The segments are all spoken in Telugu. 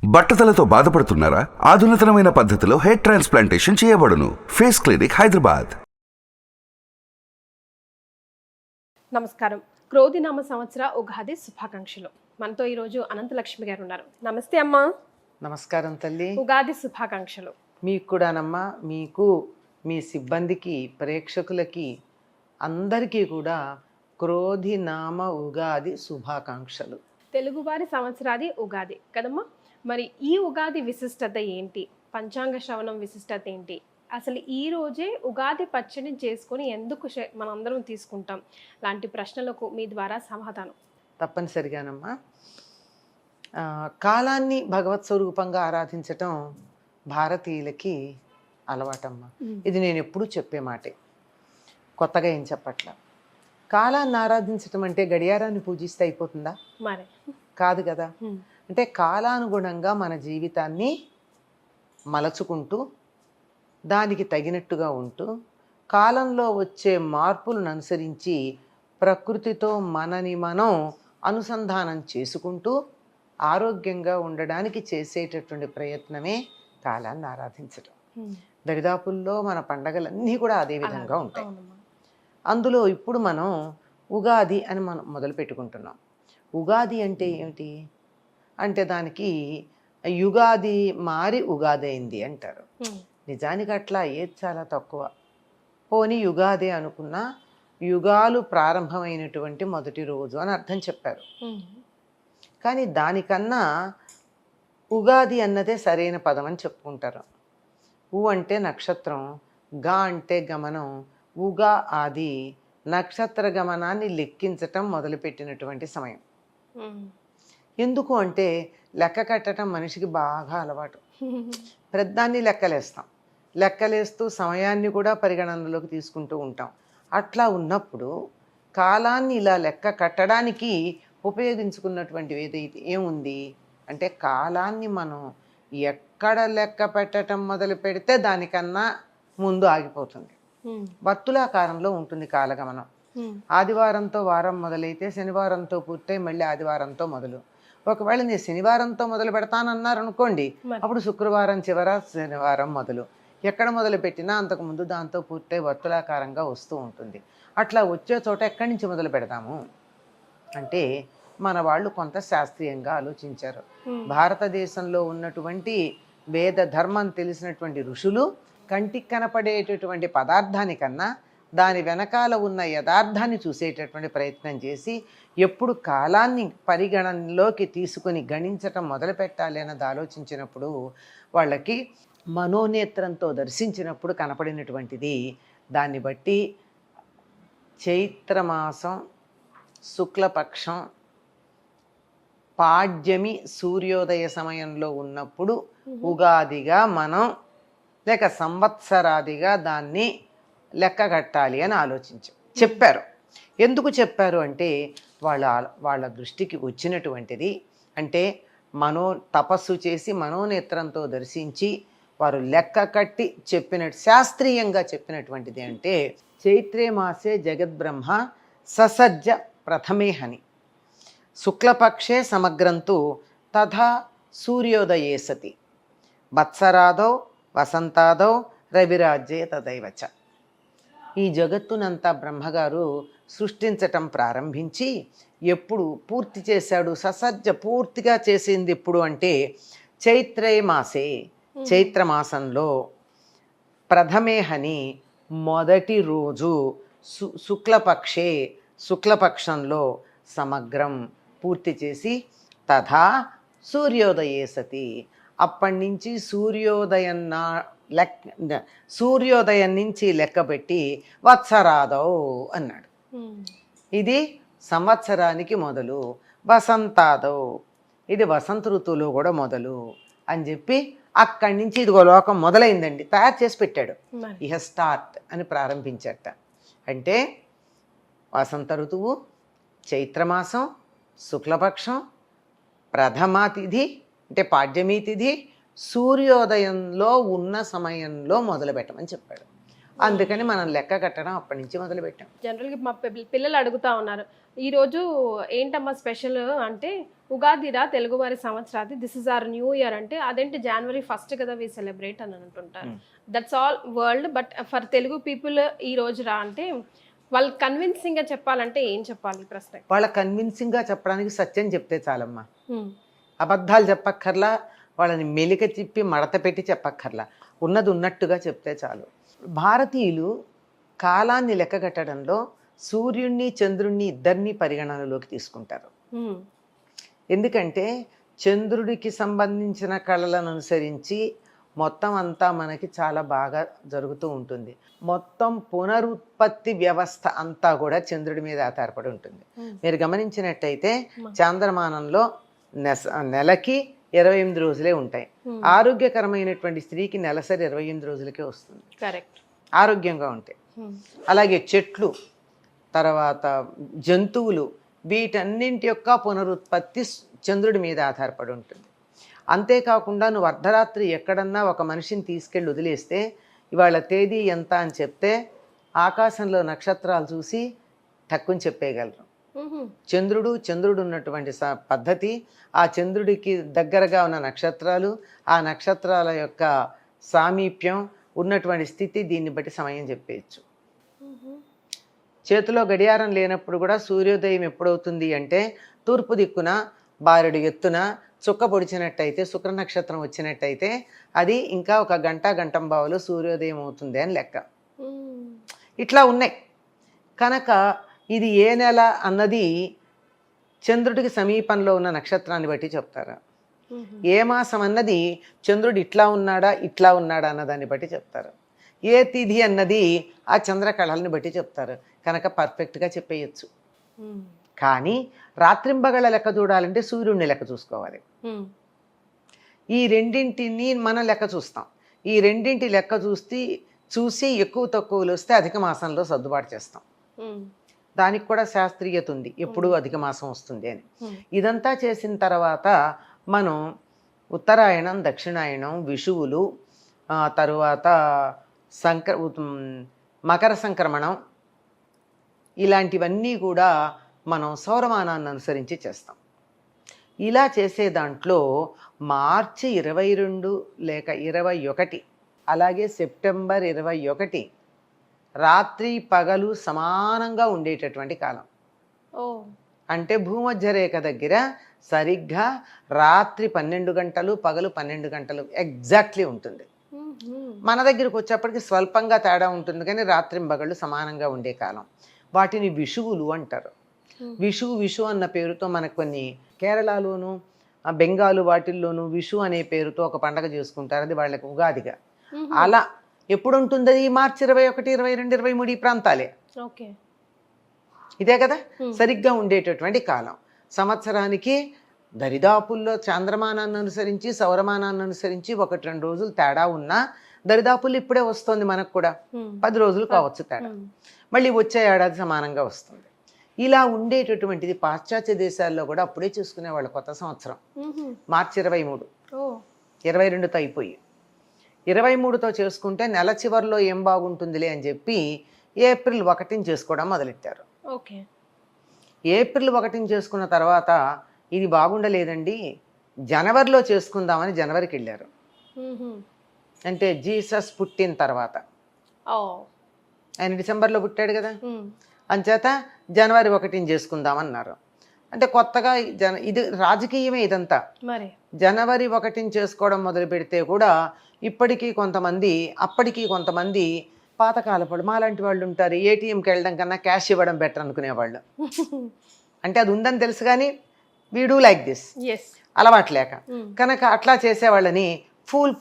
బట్టతలతో బాధపడుతున్నారా? ఆధునితనమైన పద్ధతిలో హెయిర్ ట్రాన్స్ప్లాంటేషన్ చేయబడును. Face clinic, Hyderabad. నమస్కారం. క్రోధినామ సంవత్సర ఉగాది శుభాకాంక్షలు. మనతో ఈరోజు అనంతలక్ష్మి గారు ఉన్నారు. నమస్తే అమ్మా. నమస్కారం తల్లి. ఉగాది శుభాకాంక్షలు. మీకు కూడానమ్మా, మీకు, మీ సిబ్బందికి, ప్రేక్షకులకి అందరికీ కూడా క్రోధినామ ఉగాది శుభాకాంక్షలు. తెలుగువారి సంవత్సరాది ఉగాది కదమ్మా. మరి ఈ ఉగాది విశిష్టత ఏంటి? పంచాంగ శ్రవణం విశిష్టత ఏంటి? అసలు ఈ రోజే ఉగాది పచ్చడిని చేసుకొని ఎందుకు మనందరం తీసుకుంటాం? లాంటి ప్రశ్నలకు మీ ద్వారా సమాధానం. తప్పనిసరిగానమ్మా. కాలాన్ని భగవత్ స్వరూపంగా ఆరాధించటం భారతీయులకి అలవాటమ్మా. ఇది నేను ఎప్పుడూ చెప్పే మాటే, కొత్తగా ఏం చెప్పట్లా. కాలాన్ని ఆరాధించటం అంటే గడియారాన్ని పూజిస్తే అయిపోతుందా? మరి కాదు కదా. అంటే కాలానుగుణంగా మన జీవితాన్ని మలచుకుంటూ, దానికి తగినట్టుగా ఉంటూ, కాలంలో వచ్చే మార్పులను అనుసరించి ప్రకృతితో మనని మనం అనుసంధానం చేసుకుంటూ ఆరోగ్యంగా ఉండడానికి చేసేటటువంటి ప్రయత్నమే కాలాన్ని ఆరాధించడం. దరిదాపుల్లో మన పండగలన్నీ కూడా అదే విధంగా ఉంటాయి. అందులో ఇప్పుడు మనం ఉగాది అని మనం మొదలు పెట్టుకుంటున్నాం. ఉగాది అంటే ఏమిటి అంటే దానికి యుగాది మారి ఉగాది అయింది అంటారు. నిజానికి అట్లా ఏది చాలా తక్కువ. పోనీ యుగాది అనుకున్నా యుగాలు ప్రారంభమైనటువంటి మొదటి రోజు అని అర్థం చెప్పారు. కానీ దానికన్నా ఉగాది అన్నదే సరైన పదం అని చెప్పుకుంటారు. ఉ అంటే నక్షత్రం, గా అంటే గమనం, ఉగా ఆది నక్షత్ర గమనాన్ని లెక్కించటం మొదలుపెట్టినటువంటి సమయం. ఎందుకు అంటే లెక్క కట్టడం మనిషికి బాగా అలవాటు. ప్రతిదాన్ని లెక్కలేస్తాం, లెక్కలేస్తూ సమయాన్ని కూడా పరిగణనలోకి తీసుకుంటూ ఉంటాం. అట్లా ఉన్నప్పుడు కాలాన్ని ఇలా లెక్క కట్టడానికి ఉపయోగించుకున్నటువంటివి ఏదైతే ఏముంది అంటే, కాలాన్ని మనం ఎక్కడ లెక్క పెట్టడం మొదలు పెడితే దానికన్నా ముందు ఆగిపోతుంది. వర్తులాకారంలో ఉంటుంది కాలగమనం. ఆదివారంతో వారం మొదలైతే శనివారంతో పూర్తయి మళ్ళీ ఆదివారంతో మొదలు. ఒకవేళ నేను శనివారంతో మొదలు పెడతానన్నారు అనుకోండి, అప్పుడు శుక్రవారం చివర శనివారం మొదలు. ఎక్కడ మొదలు పెట్టినా అంతకుముందు దాంతో పూర్తయి వర్తులాకారంగా వస్తూ ఉంటుంది. అట్లా వచ్చే చోట ఎక్కడి నుంచి మొదలు పెడతాము అంటే, మన వాళ్ళు కొంత శాస్త్రీయంగా ఆలోచించారు. భారతదేశంలో ఉన్నటువంటి వేద ధర్మం తెలిసినటువంటి ఋషులు కంటికి కనపడేటటువంటి పదార్థానికన్నా దాని వెనకాల ఉన్న యథార్థాన్ని చూసేటటువంటి ప్రయత్నం చేసి, ఎప్పుడు కాలాన్ని పరిగణనలోకి తీసుకుని గణించటం మొదలు పెట్టాలి అన్నది ఆలోచించినప్పుడు, వాళ్ళకి మనోనేత్రంతో దర్శించినప్పుడు కనపడినటువంటిది. దాన్ని బట్టి చైత్రమాసం శుక్లపక్షం పాడ్యమి సూర్యోదయ సమయంలో ఉన్నప్పుడు ఉగాదిగా మనం లేక సంవత్సరాదిగా దాన్ని లెక్క కట్టాలి అని చెప్పారు. ఎందుకు చెప్పారు అంటే, వాళ్ళ దృష్టికి వచ్చినటువంటిది. అంటే తపస్సు చేసి మనోనేత్రంతో దర్శించి వారు లెక్క కట్టి శాస్త్రీయంగా చెప్పినటువంటిది. అంటే చైత్రే మాసే జగద్బ్రహ్మ ససజ్జ ప్రథమే హని శుక్లపక్షే సమగ్రంతు తథా సూర్యోదయే సతి వత్సరాదౌ వసంతాదౌ రవిరాజ్యే తదైవచ. ఈ జగత్తునంతా బ్రహ్మగారు సృష్టించటం ప్రారంభించి ఎప్పుడు పూర్తి చేశాడు? ససజ్జ పూర్తిగా చేసింది ఎప్పుడు అంటే చైత్రే మాసే, చైత్రమాసంలో ప్రథమే హని మొదటి రోజు, శుక్లపక్షే శుక్లపక్షంలో సమగ్రం పూర్తి చేసి తథా సూర్యోదయే సతి అప్పటి నుంచి సూర్యోదయం నుంచి లెక్కపెట్టి వత్సరాదౌ అన్నాడు. ఇది సంవత్సరానికి మొదలు. వసంతాదౌ ఇది వసంత ఋతువులో కూడా మొదలు అని చెప్పి అక్కడి నుంచి ఇదిగో లోకం మొదలైందండి తయారు చేసి పెట్టాడు. ఇహ స్టార్ట్ అని ప్రారంభించట. అంటే వసంత ఋతువు, చైత్రమాసం, శుక్లపక్షం, ప్రథమా తిథి అంటే పాడ్యమీ తిథి, సూర్యోదయంలో ఉన్న సమయంలో మొదలు పెట్టమని చెప్పాడు. అందుకని మనం లెక్క కట్టడం అప్పటి నుంచి మొదలు పెట్టాం. జనరల్గా మా పిల్లలు అడుగుతా ఉన్నారు, ఈరోజు ఏంటమ్మా స్పెషల్ అంటే, ఉగాదిరా తెలుగువారి సంవత్సరాది, this is our new year అంటే, అదేంటి January 1st కదా వి సెలబ్రేట్ అని అంటుంటారు. That's all world, but for Telugu people ఈ రోజు రా అంటే వాళ్ళు కన్విన్సింగ్గా చెప్పాలంటే ఏం చెప్పాలి ఈ ప్రశ్న? వాళ్ళ కన్విన్సింగ్గా చెప్పడానికి సత్యం చెప్తే చాలమ్మా. అబద్ధాలు చెప్పక్కర్లా, వాళ్ళని మెలిక తిప్పి మడత పెట్టి చెప్పక్కర్లా, ఉన్నది ఉన్నట్టుగా చెప్తే చాలు. భారతీయులు కాలాన్ని లెక్క కట్టడంలో సూర్యుణ్ణి చంద్రుణ్ణి ఇద్దరిని పరిగణనలోకి తీసుకుంటారు. ఎందుకంటే చంద్రుడికి సంబంధించిన కళలను అనుసరించి మొత్తం అంతా మనకి చాలా బాగా జరుగుతూ ఉంటుంది. మొత్తం పునరుత్పత్తి వ్యవస్థ అంతా కూడా చంద్రుడి మీద ఆధారపడి ఉంటుంది. మీరు గమనించినట్టయితే చాంద్రమానంలో నెలకి 28 రోజులే ఉంటాయి. ఆరోగ్యకరమైనటువంటి స్త్రీకి నెలసరి 28 రోజులకే వస్తుంది, కరెక్ట్, ఆరోగ్యంగా ఉంటాయి. అలాగే చెట్లు, తర్వాత జంతువులు, వీటన్నింటి యొక్క పునరుత్పత్తి చంద్రుడి మీద ఆధారపడి ఉంటుంది. అంతేకాకుండా నువ్వు అర్ధరాత్రి ఎక్కడన్నా ఒక మనిషిని తీసుకెళ్ళి వదిలేస్తే ఇవాళ తేదీ ఎంత అని చెప్తే ఆకాశంలో నక్షత్రాలు చూసి తక్కువ చెప్పేయగలరు. చంద్రుడు ఉన్నటువంటి పద్ధతి, ఆ చంద్రుడికి దగ్గరగా ఉన్న నక్షత్రాలు, ఆ నక్షత్రాల యొక్క సామీప్యం ఉన్నటువంటి స్థితి, దీన్ని బట్టి సమయం చెప్పేయచ్చు. చేతిలో గడియారం లేనప్పుడు కూడా సూర్యోదయం ఎప్పుడవుతుంది అంటే తూర్పు దిక్కున బారెడు ఎత్తున చుక్క పొడిచినట్టయితే, శుక్ర నక్షత్రం వచ్చినట్టయితే అది ఇంకా ఒక గంటంబావులో సూర్యోదయం అవుతుంది అని లెక్క. ఇట్లా ఉన్నాయి కనుక ఇది ఏ నెల అన్నది చంద్రుడికి సమీపంలో ఉన్న నక్షత్రాన్ని బట్టి చెప్తారు. ఏ మాసం అన్నది చంద్రుడు ఇట్లా ఉన్నాడా అన్నదాన్ని బట్టి చెప్తారు. ఏ తిథి అన్నది ఆ చంద్రకళల్ని బట్టి చెప్తారు. కనుక పర్ఫెక్ట్గా చెప్పేయచ్చు. కానీ రాత్రింబగళ్ళ లెక్క చూడాలంటే సూర్యుడిని లెక్క చూసుకోవాలి. ఈ రెండింటిని మనం లెక్క చూస్తాం. ఈ రెండింటి లెక్క చూసి ఎక్కువ తక్కువలు వస్తే అధిక మాసంలో సర్దుబాటు చేస్తాం. దానికి కూడా శాస్త్రీయత ఉంది, ఎప్పుడు అధిక మాసం వస్తుంది అని. ఇదంతా చేసిన తర్వాత మనం ఉత్తరాయణం, దక్షిణాయనం, విషువులు, తరువాత మకర సంక్రమణం, ఇలాంటివన్నీ కూడా మనం సౌరమానాన్ని అనుసరించి చేస్తాం. ఇలా చేసే దాంట్లో మార్చి 22 లేక 21, అలాగే సెప్టెంబర్ 21 రాత్రి పగలు సమానంగా ఉండేటటువంటి కాలం. అంటే భూమధ్య రేఖ దగ్గర సరిగ్గా రాత్రి 12 గంటలు, పగలు 12 గంటలు ఎగ్జాక్ట్లీ ఉంటుంది. మన దగ్గరకు వచ్చేప్పటికి స్వల్పంగా తేడా ఉంటుంది, కానీ రాత్రి పగళ్ళు సమానంగా ఉండే కాలం. వాటిని విషువులు అంటారు. విషు అన్న పేరుతో మనకు కొన్ని కేరళలోను, బెంగాలు వాటిల్లోనూ విషు అనే పేరుతో ఒక పండగ చేసుకుంటారు. అది వాళ్ళకి ఉగాదిగా. అలా ఎప్పుడు ఉంటుంది? అది మార్చి 21, 22, 23 ఈ ప్రాంతాలే. ఇదే కదా సరిగ్గా ఉండేటటువంటి కాలం. సంవత్సరానికి దరిదాపుల్లో చాంద్రమానాన్ని అనుసరించి, సౌరమానాన్ని అనుసరించి 1-2 రోజులు తేడా ఉన్నా దరిదాపుల్లో ఇప్పుడే వస్తుంది. మనకు కూడా 10 రోజులు కావచ్చు తేడా, మళ్ళీ వచ్చే ఏడాది సమానంగా వస్తుంది. ఇలా ఉండేటటువంటిది పాశ్చాత్య దేశాల్లో కూడా అప్పుడే చూసుకునేవాళ్ళు. కొత్త సంవత్సరం మార్చి 23, 22తో అయిపోయి 23తో చేసుకుంటే నెల చివరిలో ఏం బాగుంటుందిలే అని చెప్పి ఏప్రిల్ 1 చేసుకోవడం మొదలెట్టారు. ఏప్రిల్ 1 చేసుకున్న తర్వాత ఇది బాగుండలేదండి, జనవరిలో చేసుకుందామని జనవరికి వెళ్ళారు. అంటే జీసస్ పుట్టిన తర్వాత, ఆయన డిసెంబర్లో పుట్టాడు కదా, అంచేత జనవరి 1 చేసుకుందామన్నారు. అంటే కొత్తగా ఇది రాజకీయమే ఇదంతా. జనవరి 1 చేసుకోవడం మొదలు పెడితే కూడా ఇప్పటికీ కొంతమంది, అప్పటికీ కొంతమంది పాతకాలపడు మాలాంటి వాళ్ళు ఉంటారు, ఏటీఎంకి వెళ్ళడం కన్నా క్యాష్ ఇవ్వడం బెటర్ అనుకునేవాళ్ళు. అంటే అది ఉందని తెలుసు కానీ వీ డూ లైక్ దిస్, అలవాటు లేక కనుక అట్లా చేసేవాళ్ళని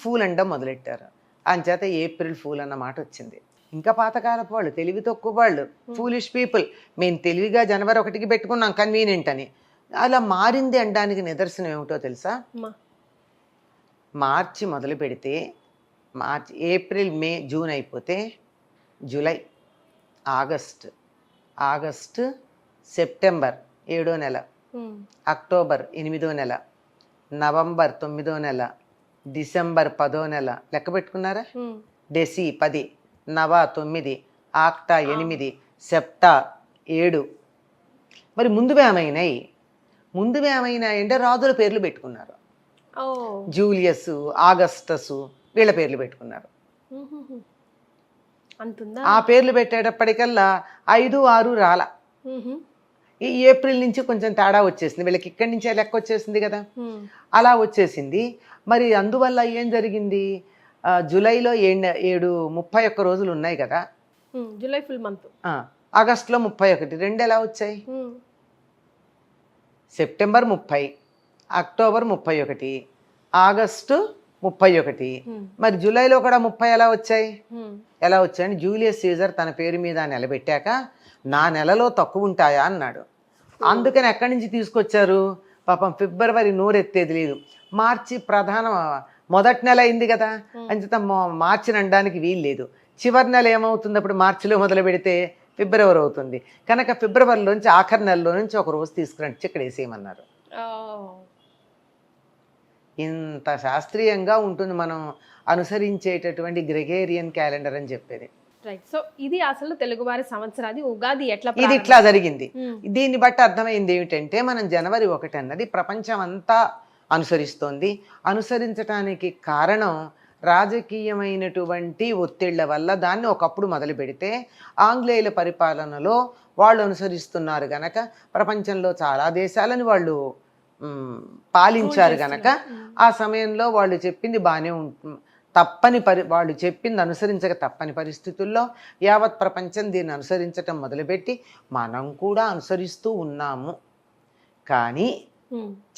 ఫూల్ అనడం మొదలెట్టారు. అంచేత ఏప్రిల్ ఫూల్ అన్న మాట వచ్చింది. ఇంకా పాతకాలపు వాళ్ళు, తెలివి తక్కువ వాళ్ళు, ఫూలిష్ పీపుల్, మేము తెలివిగా జనవరి 1కి పెట్టుకున్నాం కన్వీనియంట్ అని. అలా మారింది అనడానికి నిదర్శనం ఏమిటో తెలుసా? మార్చి మొదలు పెడితే ఏప్రిల్, మే, జూన్ అయిపోతే జూలై, ఆగస్ట్, సెప్టెంబర్ 7వ నెల, అక్టోబర్ 8వ నెల, నవంబర్ 9వ నెల, డిసెంబర్ 10వ నెల. లెక్క పెట్టుకున్నారా? డెసి 10, నవ 9, ఆక్ట 8, సెప్ట 7. మరి ముందువేమైనాయి అంటే రాజుల పేర్లు పెట్టుకున్నారు. ఓ జూలియస్, ఆగస్టస్ వీళ్ళ పేర్లు పెట్టుకున్నారు. అంతుందా? ఆ పేర్లు పెట్టేటప్పటికల్లా 5, 6 రాల. ఈ ఏప్రిల్ నుంచి కొంచెం తేడా వచ్చేసింది, వీళ్ళకి ఇక్కడి నుంచే లెక్క వచ్చేసింది కదా, అలా వచ్చేసింది. మరి అందువల్ల ఏం జరిగింది, జూలైలో 31 రోజులు ఉన్నాయి కదా, జూలై ఫుల్ మంత్, ఆగస్టులో 31, రెండు ఎలా వచ్చాయి? సెప్టెంబర్ 30, అక్టోబర్ 31, ఆగస్టు 31, మరి జూలైలో కూడా 30 ఎలా వచ్చాయని జూలియస్ సీజర్ తన పేరు మీద నిలబెట్టాక నా నెలలో తక్కువ ఉంటాయా అన్నాడు. అందుకని ఎక్కడి నుంచి తీసుకొచ్చారు, పాపం ఫిబ్రవరి నోరెత్తేది లేదు, మార్చి మొదటి నెల అయింది కదా, అంచేత మార్చి అనడానికి వీలు లేదు. చివరి నెల ఏమవుతుంది, అప్పుడు మార్చిలో మొదలు పెడితే ఫిబ్రవరి అవుతుంది కనుక ఫిబ్రవరిలోంచి ఆఖరి నెలలో నుంచి ఒక రోజు తీసుకురండి ఇక్కడ వేసేయమన్నారు. ఇంత శాస్త్రీయంగా ఉంటుంది మనం అనుసరించేటటువంటి గ్రెగేరియన్ క్యాలెండర్ అని చెప్పేది. రైట్. సో ఇది అసలు తెలుగువారి సంవత్సరాది ఉగాది ఎట్లా ఇది ఇట్లా జరిగింది. దీన్ని బట్టి అర్థమైంది ఏమిటంటే మనం జనవరి 1 అన్నది ప్రపంచం అంతా అనుసరిస్తోంది. అనుసరించడానికి కారణం రాజకీయమైనటువంటి ఒత్తిళ్ల వల్ల దాన్ని ఒకప్పుడు మొదలు పెడితే ఆంగ్లేయుల పరిపాలనలో వాళ్ళు అనుసరిస్తున్నారు గనక ప్రపంచంలో చాలా దేశాలని వాళ్ళు పాలించారు గనక ఆ సమయంలో వాళ్ళు చెప్పింది బాగానే వాళ్ళు చెప్పింది అనుసరించక తప్పని పరిస్థితుల్లో యావత్ ప్రపంచం దీన్ని అనుసరించటం మొదలుపెట్టి మనం కూడా అనుసరిస్తూ ఉన్నాము. కానీ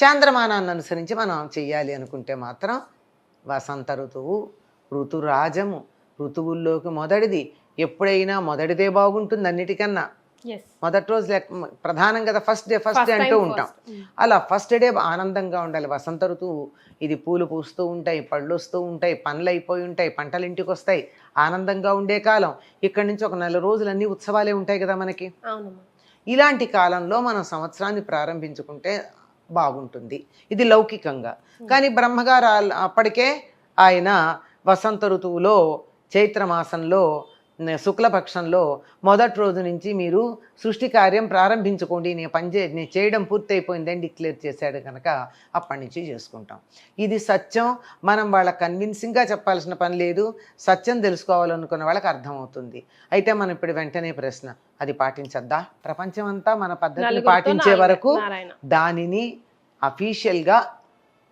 చాంద్రమానాన్ని అనుసరించి మనం చెయ్యాలి అనుకుంటే మాత్రం వసంత ఋతువు, ఋతురాజము, ఋతువుల్లోకి మొదటిది, ఎప్పుడైనా మొదటిదే బాగుంటుంది అన్నిటికన్నా. మొదటి రోజు ప్రధానం కదా, ఫస్ట్ డే అంటూ ఉంటాం. అలా ఫస్ట్ డే ఆనందంగా ఉండాలి. వసంత ఋతువు ఇది పూలు పూస్తూ ఉంటాయి, పళ్ళు వస్తూ ఉంటాయి, పనులు అయిపోయి ఉంటాయి, పంటలు ఇంటికి వస్తాయి, ఆనందంగా ఉండే కాలం. ఇక్కడి నుంచి ఒక 4 రోజులు అన్ని ఉత్సవాలే ఉంటాయి కదా మనకి. ఇలాంటి కాలంలో మనం సంవత్సరాన్ని ప్రారంభించుకుంటే బాగుంటుంది. ఇది లౌకికంగా. కానీ బ్రహ్మగారు అప్పటికే ఆయన వసంత ఋతువులో చైత్రమాసంలో శుక్లపక్షంలో మొదటి రోజు నుంచి మీరు సృష్టి కార్యం ప్రారంభించుకోండి, నేను చేయడం పూర్తయిపోయిందని డిక్లేర్ చేశాడు కనుక అప్పటి నుంచి చేసుకుంటాం. ఇది సత్యం. మనం వాళ్ళకి కన్విన్సింగ్గా చెప్పాల్సిన పని లేదు. సత్యం తెలుసుకోవాలనుకున్న వాళ్ళకి అర్థమవుతుంది. అయితే మనం ఇప్పుడు వెంటనే ప్రశ్న, అది పాటించద్దా? ప్రపంచం అంతా మన పద్ధతిని పాటించే వరకు దానిని అఫీషియల్గా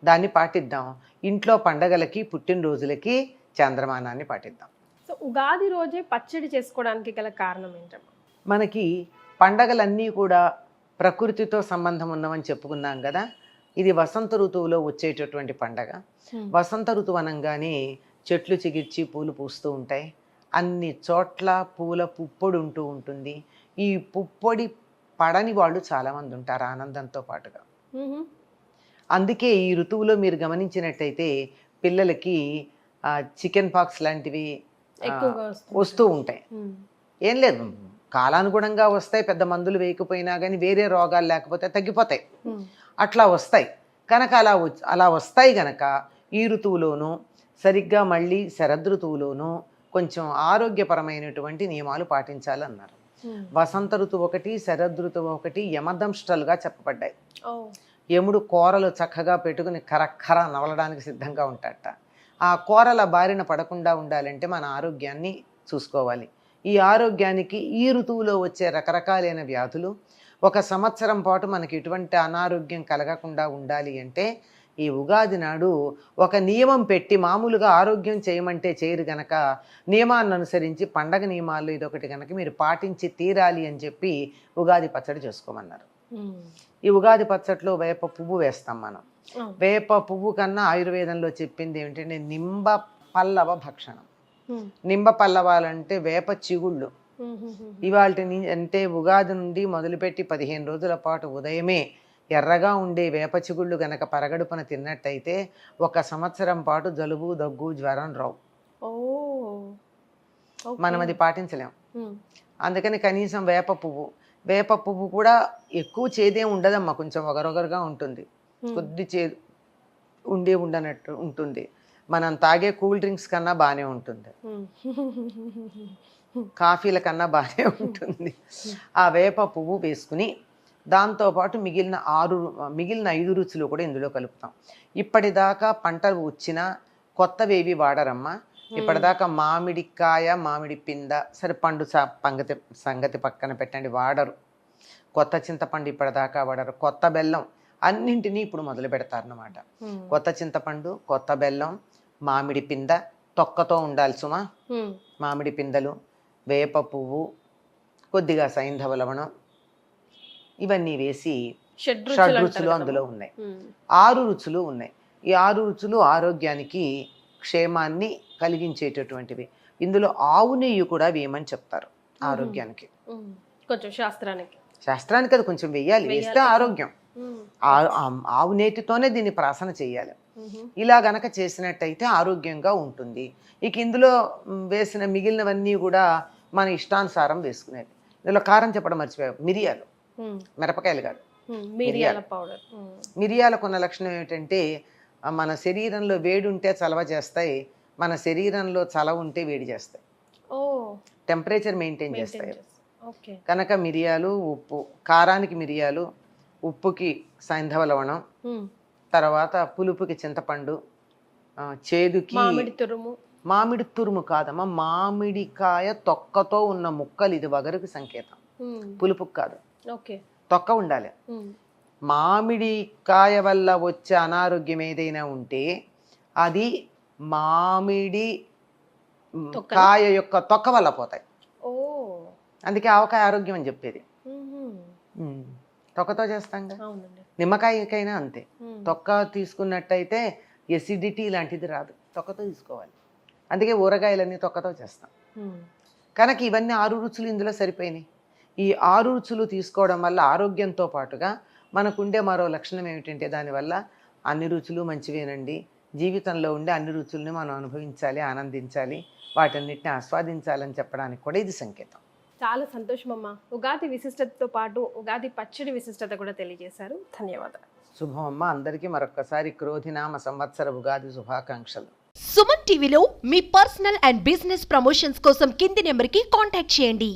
దాన్ని పాటిద్దాం. ఇంట్లో పండగలకి పుట్టినరోజులకి చంద్రమానాన్ని పాటిద్దాం. సో ఉగాది రోజే పచ్చడి చేసుకోవడానికి గల కారణం ఏంటమ్మా? మనకి పండగలన్నీ కూడా ప్రకృతితో సంబంధం ఉన్నవని చెప్పుకున్నాం కదా. ఇది వసంత ఋతువులో వచ్చేటటువంటి పండగ. వసంత ఋతువు అనగానే చెట్లు చిగిర్చి పూలు పూస్తూ ఉంటాయి. అన్ని చోట్ల పూల పుప్పొడి ఉంటూ ఉంటుంది. ఈ పుప్పొడి పడని వాళ్ళు చాలామంది ఉంటారు ఆనందంతో పాటుగా. అందుకే ఈ ఋతువులో మీరు గమనించినట్టయితే పిల్లలకి చికెన్ పాక్స్ లాంటివి వస్తూ ఉంటాయి. ఏం లేదు, కాలానుగుణంగా వస్తాయి. పెద్ద మందులు వేయకపోయినా కానీ వేరే రోగాలు లేకపోతే తగ్గిపోతాయి, అట్లా వస్తాయి కనుక అలా వస్తాయి గనక ఈ ఋతువులోనూ సరిగ్గా మళ్ళీ శరదృతువులోనూ కొంచెం ఆరోగ్యపరమైనటువంటి నియమాలు పాటించాలన్నారు. వసంత ఋతువు ఒకటి, శరదృతువు ఒకటి యమదంష్టలుగా చెప్పబడ్డాయి. యముడు కూరలు చక్కగా పెట్టుకుని కరక్కర నవలడానికి సిద్ధంగా ఉంటాడట. ఆ కూరల బారిన పడకుండా ఉండాలంటే మన ఆరోగ్యాన్ని చూసుకోవాలి. ఈ ఆరోగ్యానికి ఈ ఋతువులో వచ్చే రకరకాలైన వ్యాధులు, ఒక సంవత్సరం పాటు మనకి ఎటువంటి అనారోగ్యం కలగకుండా ఉండాలి అంటే ఈ ఉగాది నాడు ఒక నియమం పెట్టి, మామూలుగా ఆరోగ్యం చేయమంటే చేయరు గనక నియమాన్ని అనుసరించి పండగ నియమాలు ఇదొకటి కనుక మీరు పాటించి తీరాలి అని చెప్పి ఉగాది పచ్చడి చేసుకోమన్నారు. ఈ ఉగాది పచ్చడిలో వేప పువ్వు వేస్తాం మనం. వేప పువ్వు కన్నా ఆయుర్వేదంలో చెప్పింది ఏమిటంటే నింబ పల్లవ భక్షణం. నింబ పల్లవాలంటే వేప చిగుళ్ళు. ఇవాళ అంటే ఉగాది నుండి మొదలుపెట్టి 15 రోజుల పాటు ఉదయమే ఎర్రగా ఉండే వేప చిగుళ్ళు గనక పరగడుపున తిన్నట్టయితే 1 సంవత్సరం పాటు జలుబు, దగ్గు, జ్వరం రావు. మనం అది పాటించలేం. అందుకని కనీసం వేప పువ్వు కూడా ఎక్కువ చేదే ఉండదమ్మా, కొంచెం ఒగరొగరుగా ఉంటుంది, కొద్ది చేదు ఉండనట్టు ఉంటుంది. మనం తాగే కూల్ డ్రింక్స్ కన్నా బాగానే ఉంటుంది, కాఫీల కన్నా బాగానే ఉంటుంది. ఆ వేప పువ్వు వేసుకుని దాంతోపాటు మిగిలిన 5 రుచులు కూడా ఇందులో కలుపుతాం. ఇప్పటిదాకా పంటలు వచ్చినా కొత్తవేవి వాడరమ్మా. ఇప్పటిదాకా మామిడికాయ, మామిడి పింద, సరే పండు సంగతి పక్కన పెట్టండి, వాడరు. కొత్త చింతపండు ఇప్పటిదాకా వాడరు. కొత్త బెల్లం అన్నింటినీ ఇప్పుడు మొదలు పెడతారన్నమాట. కొత్త చింతపండు, కొత్త బెల్లం, మామిడి పింద, తొక్కతో ఉండాలి సుమా. మామిడి పిందలు, వేప పువ్వు, కొద్దిగా సైంధవ లవణం, ఇవన్నీ వేసి షడ్రుచులు అందులో ఉన్నాయి. 6 రుచులు ఉన్నాయి. ఈ 6 రుచులు ఆరోగ్యానికి, క్షేమాన్ని కలిగించేటటువంటివి. ఇందులో ఆవు నెయ్యి కూడా వేయమని చెప్తారు ఆరోగ్యానికి. కొంచెం శాస్త్రానికి అది కొంచెం వేయాలి, వేస్తే ఆరోగ్యం. ఆవు నేతితోనే దీన్ని ప్రాసన చేయాలి. ఇలా గనక చేసినట్టయితే ఆరోగ్యంగా ఉంటుంది. ఇక ఇందులో వేసిన మిగిలినవన్నీ కూడా మన ఇష్టానుసారం వేసుకునేది. ఇందులో కారం చెప్పడం మర్చిపోయాం, మిరియాలు, మిరపకాయలు కాదు, మిరియాల పౌడర్. మిరియాలకు ఉన్న లక్షణం ఏమిటంటే మన శరీరంలో వేడి ఉంటే చలవ చేస్తాయి, మన శరీరంలో చలవ ఉంటే వేడి చేస్తాయి, టెంపరేచర్ మెయింటైన్ చేస్తాయి. కనుక మిరియాలు, ఉప్పు, కారానికి మిరియాలు, ఉప్పుకి సైంధవ లవణం, తర్వాత పులుపుకి చింతపండు, చేదుకి మామిడి తురుము కాదమ్మా, మామిడికాయ తొక్కతో ఉన్న ముక్కలు. ఇది వగరుకి సంకేతం, పులుపుకి కాదు. తొక్క ఉండాలి. మామిడికాయ వల్ల వచ్చే అనారోగ్యం ఏదైనా ఉంటే అది మామిడి కాయ యొక్క తొక్క వల్ల పోతాయి. అందుకే ఆవకాయ ఆరోగ్యం అని చెప్పేది. తొక్కతో చేస్తాం. నిమ్మకాయకైనా అంతే, తొక్క తీసుకున్నట్టయితే ఎసిడిటీ లాంటిది రాదు, తొక్కతో తీసుకోవాలి. అందుకే ఊరగాయలన్నీ తొక్కతో చేస్తాం. కనుక ఇవన్నీ 6 రుచులు ఇందులో సరిపోయినాయి. ఈ 6 రుచులు తీసుకోవడం వల్ల ఆరోగ్యంతో పాటుగా మనకుండే మరో లక్షణం ఏమిటంటే దానివల్ల అన్ని రుచులు మంచివేనండి, జీవితంలో ఉండే అన్ని రుచుల్ని మనం అనుభవించాలి, ఆనందించాలి, వాటన్నిటిని ఆస్వాదించాలని చెప్పడానికి కూడా ఇది సంకేతం. చాలా సంతోషం అమ్మా. ఉగాది విశిష్టతతో పాటు ఉగాది పచ్చడి విశిష్టత కూడా తెలియజేశారు. ధన్యవాదాలు. శుభం అమ్మ. అందరికీ మరొక్కసారి క్రోధినామ సంవత్సర ఉగాది శుభాకాంక్షలు. సుమన్ టీవీలో మీ పర్సనల్ అండ్ బిజినెస్ ప్రమోషన్స్ కోసం కింది నెంబర్కి కాంటాక్ట్ చేయండి.